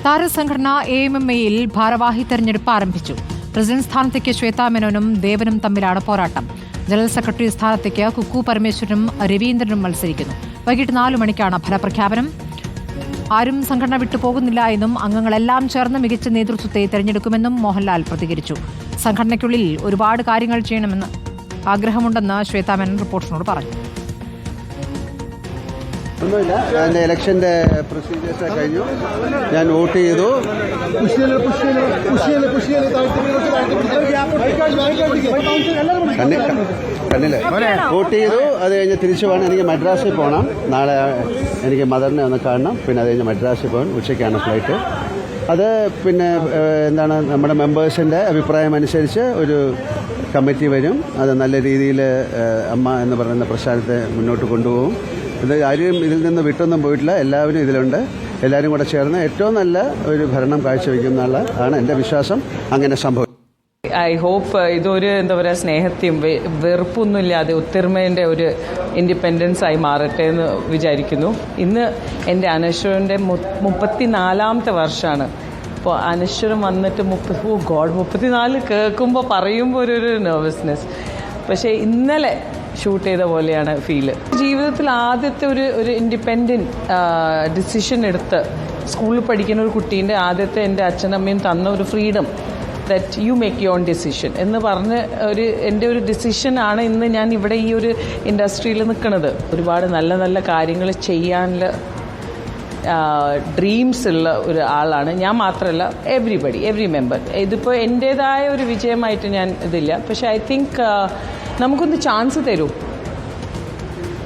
താരസംഘടന AMMയിൽ ഭാരവാഹി തെരഞ്ഞെടുപ്പ് ആരംഭിച്ചു. പ്രസിഡന്റ് സ്ഥാനത്തേക്ക് ശ്വേതാ മേനോനും ദേവനും തമ്മിലാണ് പോരാട്ടം. ജനറൽ സെക്രട്ടറി സ്ഥാനത്തേക്ക് കുക്കു പരമേശ്വരനും രവീന്ദ്രനും മത്സരിക്കുന്നു. വൈകിട്ട് 4 മണിക്കാണ് ഫലപ്രഖ്യാപനം. ആരും സംഘടന വിട്ടുപോകുന്നില്ല എന്നും അംഗങ്ങളെല്ലാം ചേർന്ന് മികച്ച നേതൃത്വത്തെ തെരഞ്ഞെടുക്കുമെന്നും മോഹൻലാൽ പ്രതികരിച്ചു. സംഘടനയ്ക്കുള്ളിൽ ഒരുപാട് കാര്യങ്ങൾ ചെയ്യണമെന്ന് ആഗ്രഹമുണ്ടെന്ന് ശ്വേതാ മേനോൻ റിപ്പോർട്ടറിനോട് പറഞ്ഞു. ഒന്നുമില്ല, എൻ്റെ ഇലക്ഷൻ്റെ പ്രൊസീജിയേഴ്സ് കഴിഞ്ഞു. ഞാൻ വോട്ട് ചെയ്തു. കണ്ണില് വോട്ട് ചെയ്തു. അത് കഴിഞ്ഞ് തിരിച്ചു പോകണം. എനിക്ക് മദ്രാസിൽ പോകണം. നാളെ എനിക്ക് മദറിനെ ഒന്ന് കാണണം. പിന്നെ അത് കഴിഞ്ഞ് മദ്രാസിൽ പോകണം. ഉച്ചയ്ക്കാണ് ഫ്ലൈറ്റ്. അത് പിന്നെ എന്താണ്, നമ്മുടെ മെമ്പേഴ്സിൻ്റെ അഭിപ്രായം അനുസരിച്ച് ഒരു കമ്മിറ്റി വരും. അത് നല്ല രീതിയിൽ അമ്മ എന്ന് പറയുന്ന പ്രസ്ഥാനത്തെ മുന്നോട്ട് കൊണ്ടുപോകും. ഇത് ആരും ഇതിൽ നിന്ന് വിട്ടൊന്നും പോയിട്ടില്ല. എല്ലാവരും ഇതിലുണ്ട്. എല്ലാവരും കൂടെ ചേർന്ന് ഏറ്റവും നല്ല ഒരു ഭരണം കാഴ്ചവെക്കുന്നുള്ള ആണ് എൻ്റെ വിശ്വാസം. അങ്ങനെ സംഭവിക്കും. ഐ ഹോപ്പ് ഇതൊരു എന്താ പറയുക, സ്നേഹത്തെയും വെറുപ്പൊന്നുമില്ലാതെ ഒത്തൊരുമേൻ്റെ ഒരു ഇൻഡിപെൻഡൻസ് ആയി മാറട്ടെ എന്ന് വിചാരിക്കുന്നു. ഇന്ന് എൻ്റെ അനശ്വരൻ്റെ 34ാമത്തെ വർഷമാണ്. അപ്പോൾ അനശ്വരം വന്നിട്ട് 34 കേൾക്കുമ്പോൾ പറയുമ്പോൾ ഒരു നെർവസ്നെസ്. പക്ഷേ ഇന്നലെ ഷൂട്ട് ചെയ്ത പോലെയാണ് ഫീല്. ജീവിതത്തിൽ ആദ്യത്തെ ഒരു ഇൻഡിപെൻഡൻറ്റ് ഡിസിഷൻ എടുത്ത് സ്കൂളിൽ പഠിക്കുന്ന ഒരു കുട്ടീൻ്റെ ആദ്യത്തെ എൻ്റെ അച്ഛനമ്മയും തന്ന ഒരു freedom, that you make your own decision എന്ന് പറഞ്ഞ് എൻ്റെ ഒരു ഡിസിഷനാണ് ഇന്ന് ഞാൻ ഇവിടെ ഈ ഒരു ഇൻഡസ്ട്രിയിൽ നിൽക്കുന്നത്. ഒരുപാട് നല്ല നല്ല കാര്യങ്ങൾ ചെയ്യാനുള്ള ഡ്രീംസ് ഉള്ള ഒരു ആളാണ് ഞാൻ. മാത്രമല്ല എവറി മെമ്പർ. ഇതിപ്പോൾ എൻ്റേതായ ഒരു വിജയമായിട്ട് ഞാൻ ഇതില്ല. പക്ഷേ ഐ തിങ്ക് നമുക്കൊന്ന് ചാൻസ് തരൂ.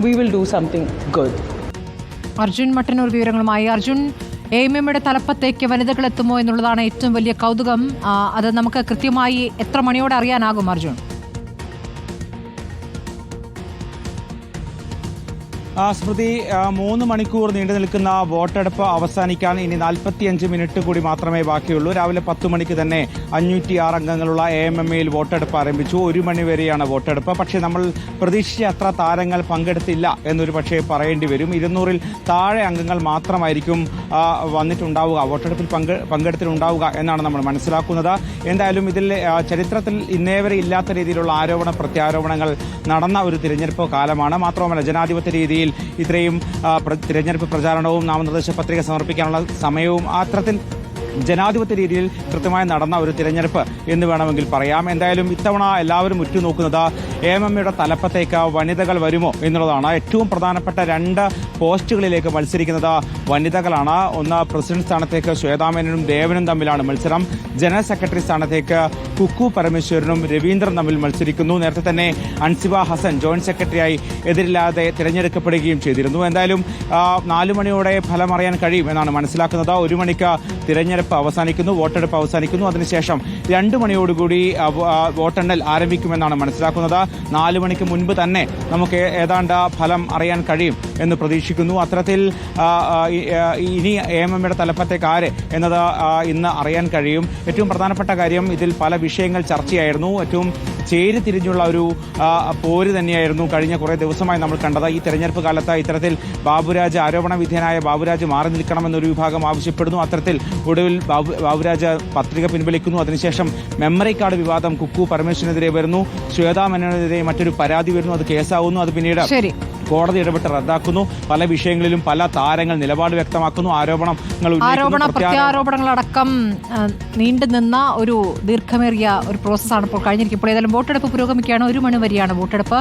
We will do something good. Arjun Mattannur വിവരങ്ങളുമായി. അർജുൻ, AMMയുടെ തലപ്പത്തേക്ക് വനിതകൾ എത്തുമോ എന്നുള്ളതാണ് ഏറ്റവും വലിയ കൗതുകം. അത് നമുക്ക് കൃത്യമായി എത്ര മണിയോടെ അറിയാനാകും അർജുൻ? സ്മൃതി, 3 മണിക്കൂർ നീണ്ടു നിൽക്കുന്ന വോട്ടെടുപ്പ് അവസാനിക്കാൻ ഇനി 45 മിനിറ്റ് കൂടി മാത്രമേ ബാക്കിയുള്ളൂ. രാവിലെ 10 മണിക്ക് തന്നെ 506 അംഗങ്ങളുള്ള AMMയിൽ വോട്ടെടുപ്പ് ആരംഭിച്ചു. 1 മണി വരെയാണ് വോട്ടെടുപ്പ്. പക്ഷേ നമ്മൾ പ്രതീക്ഷിച്ച അത്ര താരങ്ങൾ പങ്കെടുത്തില്ല എന്നൊരു പക്ഷേ പറയേണ്ടി വരും. 200-ൽ താഴെ അംഗങ്ങൾ മാത്രമായിരിക്കും വന്നിട്ടുണ്ടാവുക, വോട്ടെടുപ്പിൽ പങ്കെടുത്തിട്ടുണ്ടാവുക എന്നാണ് നമ്മൾ മനസ്സിലാക്കുന്നത്. എന്തായാലും ഇതിൽ ചരിത്രത്തിൽ ഇന്നേ വരെ ഇല്ലാത്ത രീതിയിലുള്ള ആരോപണ പ്രത്യാരോപണങ്ങൾ നടന്ന ഒരു തിരഞ്ഞെടുപ്പ് കാലമാണ്. മാത്രമല്ല, ജനാധിപത്യ രീതിയിൽ ഇത്രയും തിരഞ്ഞെടുപ്പ് പ്രചാരണവും നാമനിർദ്ദേശ പത്രിക സമർപ്പിക്കാനുള്ള സമയവും അത്തരത്തിൽ ജനാധിപത്യ രീതിയിൽ കൃത്യമായി നടന്ന ഒരു തിരഞ്ഞെടുപ്പ് എന്ന് വേണമെങ്കിൽ പറയാം. എന്തായാലും ഇത്തവണ എല്ലാവരും ഉറ്റുനോക്കുന്നത് AMMയുടെ തലപ്പത്തേക്ക് വനിതകൾ വരുമോ എന്നുള്ളതാണ്. ഏറ്റവും പ്രധാനപ്പെട്ട 2 പോസ്റ്റുകളിലേക്ക് മത്സരിക്കുന്നത് വനിതകളാണ്. ഒന്ന്, പ്രസിഡന്റ് സ്ഥാനത്തേക്ക് ശ്വേതാ മേനോനും ദേവനും തമ്മിലാണ് മത്സരം. ജനറൽ സെക്രട്ടറി സ്ഥാനത്തേക്ക് കുക്കു പരമേശ്വരനും രവീന്ദ്രൻ തമ്മിൽ മത്സരിക്കുന്നു. നേരത്തെ തന്നെ അൻസിബ ഹസൻ ജോയിന്റ് സെക്രട്ടറിയായി എതിരില്ലാതെ തിരഞ്ഞെടുക്കപ്പെടുകയും ചെയ്തിരുന്നു. എന്തായാലും 4 മണിയോടെ ഫലം അറിയാൻ കഴിയും എന്നാണ് മനസ്സിലാക്കുന്നത്. 1 മണിക്ക് തിരഞ്ഞെടുപ്പ് അവസാനിക്കുന്നു, വോട്ടെടുപ്പ് അവസാനിക്കുന്നു. അതിനുശേഷം 2 മണിയോടുകൂടി വോട്ടെണ്ണൽ ആരംഭിക്കുമെന്നാണ് മനസ്സിലാക്കുന്നത്. 4 മണിക്ക് മുൻപ് തന്നെ നമുക്ക് ഏതാണ്ട് ഫലം അറിയാൻ കഴിയും എന്ന് പ്രതീക്ഷിക്കുന്നു. അത്തരത്തിൽ ഇനി AMMയുടെ തലപ്പത്തേക്ക് ആര് എന്നത് ഇന്ന് അറിയാൻ കഴിയും. ഏറ്റവും പ്രധാനപ്പെട്ട കാര്യം, ഇതിൽ പല വിഷയങ്ങൾ ചർച്ചയായിരുന്നു. ഏറ്റവും ചേരിതിരിഞ്ഞുള്ള ഒരു പോര് തന്നെയായിരുന്നു കഴിഞ്ഞ കുറേ ദിവസമായി നമ്മൾ കണ്ടത്. ഈ തെരഞ്ഞെടുപ്പ് കാലത്ത് ഇത്തരത്തിൽ ബാബുരാജ്, ആരോപണ വിധേയനായ ബാബുരാജ് മാറി നിൽക്കണമെന്നൊരു വിഭാഗം ആവശ്യപ്പെടുന്നു. അത്തരത്തിൽ ഒടുവിൽ ബാബുരാജ് പത്രിക പിൻവലിക്കുന്നു. അതിനുശേഷം മെമ്മറി കാർഡ് വിവാദം കുക്കു പരമേശ്വരനെതിരെ വരുന്നു. ശ്വേതാ മേനോനെതിരെ മറ്റൊരു പരാതി വരുന്നു. അത് കേസാവുന്നു. അത് പിന്നീട് കോടതി ഇടപെട്ട് റദ്ദാക്കുന്നു. പല വിഷയങ്ങളിലും പല താരങ്ങൾ നിലപാട് വ്യക്തമാക്കുന്നു. ആരോപണ പ്രത്യാരോപണങ്ങളടക്കം നീണ്ടുനിന്ന ഒരു ദീർഘമേറിയ ഒരു പ്രോസസ്സാണ് ഇപ്പോൾ കഴിഞ്ഞിരിക്കും. ഇപ്പോൾ ഏതായാലും വോട്ടെടുപ്പ് പുരോഗമിക്കുകയാണ്. 1 മണി വരെയാണ് വോട്ടെടുപ്പ്.